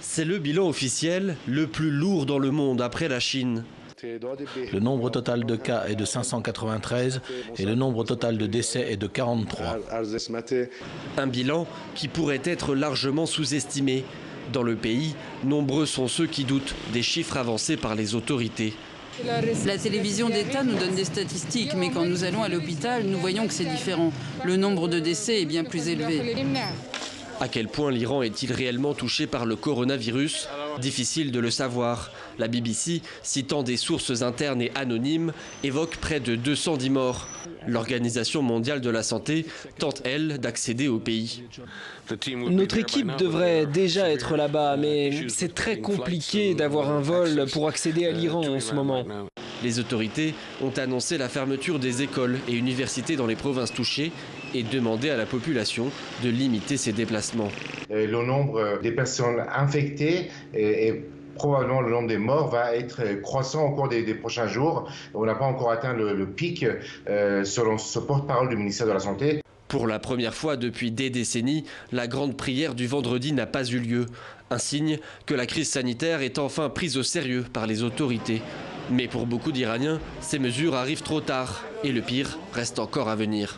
C'est le bilan officiel le plus lourd dans le monde après la Chine. Le nombre total de cas est de 593 et le nombre total de décès est de 43. Un bilan qui pourrait être largement sous-estimé. Dans le pays, nombreux sont ceux qui doutent des chiffres avancés par les autorités. La télévision d'État nous donne des statistiques, mais quand nous allons à l'hôpital, nous voyons que c'est différent. Le nombre de décès est bien plus élevé. À quel point l'Iran est-il réellement touché par le coronavirus? Difficile de le savoir. La BBC, citant des sources internes et anonymes, évoque près de 210 morts. L'Organisation mondiale de la santé tente, elle, d'accéder au pays. Notre équipe devrait déjà être là-bas, mais c'est très compliqué d'avoir un vol pour accéder à l'Iran en ce moment. Les autorités ont annoncé la fermeture des écoles et universités dans les provinces touchées et demandé à la population de limiter ses déplacements. Le nombre des personnes infectées et probablement le nombre des morts va être croissant au cours des prochains jours. On n'a pas encore atteint le pic selon ce porte-parole du ministère de la Santé. Pour la première fois depuis des décennies, la grande prière du vendredi n'a pas eu lieu. Un signe que la crise sanitaire est enfin prise au sérieux par les autorités. Mais pour beaucoup d'Iraniens, ces mesures arrivent trop tard et le pire reste encore à venir.